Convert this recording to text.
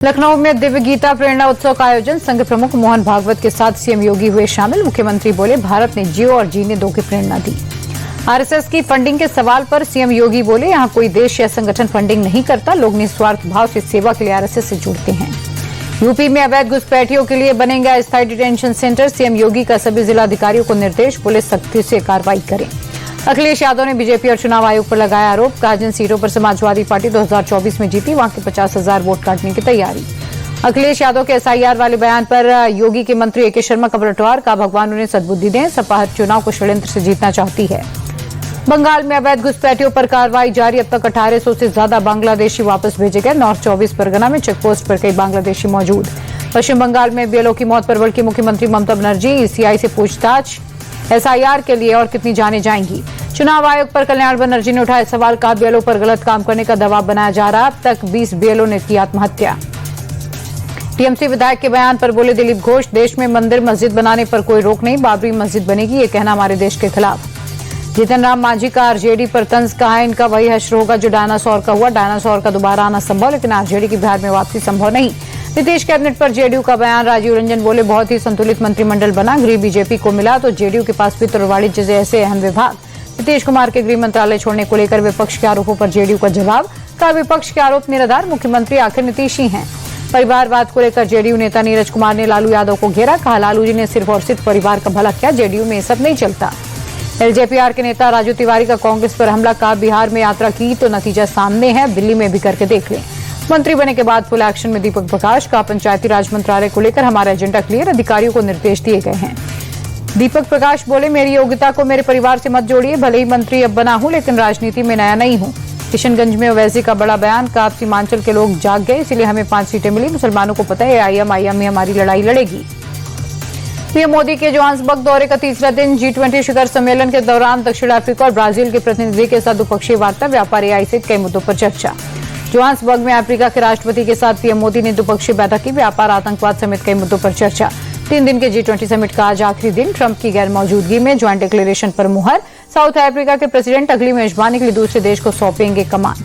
लखनऊ में दिव्य गीता प्रेरणा उत्सव का आयोजन। संघ प्रमुख मोहन भागवत के साथ सीएम योगी हुए शामिल। मुख्यमंत्री बोले, भारत ने जियो और जीने दो की प्रेरणा दी। आरएसएस की फंडिंग के सवाल पर सीएम योगी बोले, यहां कोई देश या संगठन फंडिंग नहीं करता, लोग निस्वार्थ भाव से सेवा के लिए आरएसएस से जुड़ते हैं। यूपी में अवैध घुसपैठियों के लिए बनेगा अस्थायी डिटेंशन सेंटर। सीएम योगी का सभी जिलाधिकारियों को निर्देश, बोले सख्ती से कार्रवाई करें। अखिलेश यादव ने बीजेपी और चुनाव आयोग पर लगाया आरोप। कहा, जिन सीटों पर समाजवादी पार्टी 2024 में जीती, वहां के 50,000 वोट काटने की तैयारी। अखिलेश यादव के एसआईआर वाले बयान पर योगी के मंत्री एके शर्मा का पलटवार। कहा, भगवान उन्हें सद्बुद्धि दें, सपा चुनाव को षड्यंत्र से जीतना चाहती है। बंगाल में अवैध घुसपैठियों पर कार्रवाई जारी। अब तक 1800 से ज्यादा बांग्लादेशी वापस भेजे गए। नॉर्थ 24 परगना में चेकपोस्ट पर कई बांग्लादेशी मौजूद। पश्चिम बंगाल में बीएलओ की मौत पर भड़की मुख्यमंत्री ममता बनर्जी। ईसीआई से पूछताछ, एसआईआर के लिए और कितनी जाने जाएंगी। चुनाव आयोग पर कल्याण बनर्जी ने उठाया सवाल। का बीएलओ पर गलत काम करने का दबाव बनाया जा रहा। अब तक 20 बीएलओ ने की आत्महत्या। टीएमसी विधायक के बयान पर बोले दिलीप घोष, देश में मंदिर मस्जिद बनाने पर कोई रोक नहीं, बाबरी मस्जिद बनेगी, ये कहना हमारे देश के खिलाफ। जीतन राम मांझी का आरजेडी पर तंज। कहा, इनका वही हश्र होगा जो डायनासोर का हुआ। डायनासोर का दोबारा आना संभव, लेकिन आरजेडी की बिहार में वापसी संभव नहीं। नीतीश कैबिनेट पर जेडीयू का बयान। राजीव रंजन बोले, बहुत ही संतुलित मंत्रिमंडल बना, गृह बीजेपी को मिला तो जेडीयू के पास वित्त और वाणिज्य जैसे अहम विभाग। नीतीश कुमार के गृह मंत्रालय छोड़ने को लेकर विपक्ष के आरोपों पर जेडीयू का जवाब। कहा, विपक्ष के आरोप निराधार, मुख्यमंत्री आखिर नीतीश ही हैं। परिवारवाद को लेकर जेडीयू नेता नीरज कुमार ने लालू यादव को घेरा। कहा, लालू जी ने सिर्फ और सिर्फ परिवार का भला किया, जेडीयू में ये सब नहीं चलता। एलजेपीआर के नेता राजू तिवारी का कांग्रेस पर हमला। कहा, बिहार में यात्रा की तो नतीजा सामने है, दिल्ली में भी करके देख लें। मंत्री बने के बाद फुल एक्शन में दीपक प्रकाश। का पंचायती राज मंत्रालय को लेकर हमारा एजेंडा क्लियर, अधिकारियों को निर्देश दिए गए हैं। दीपक प्रकाश बोले, मेरी योग्यता को मेरे परिवार से मत जोड़िए, भले ही मंत्री अब बना हूं, लेकिन राजनीति में नया नहीं हूं। किशनगंज में ओवैसी का बड़ा बयान। का, अब सीमांचल के लोग जाग गए, इसलिए हमें 5 सीटें मिली। मुसलमानों को पता है आईएम ही हमारी लड़ाई लड़ेगी। पीएम मोदी के जोहान्सबर्ग दौरे का तीसरा दिन। G20 शिखर सम्मेलन के दौरान दक्षिण अफ्रीका और ब्राजील के प्रतिनिधि के साथ द्विपक्षीय वार्ता। व्यापार, एआई सहित कई मुद्दों पर चर्चा। जोहान्सबर्ग में अफ्रीका के राष्ट्रपति के साथ पीएम मोदी ने द्विपक्षीय बैठक की। व्यापार, आतंकवाद समेत कई मुद्दों पर चर्चा। 3 दिन के G20 समिट का आज आखिरी दिन। ट्रंप की गैर मौजूदगी में ज्वाइंट डिक्लेरेशन पर मुहर। साउथ अफ्रीका के प्रेसिडेंट अगली मेजबानी के लिए दूसरे देश को सौंपेंगे कमान।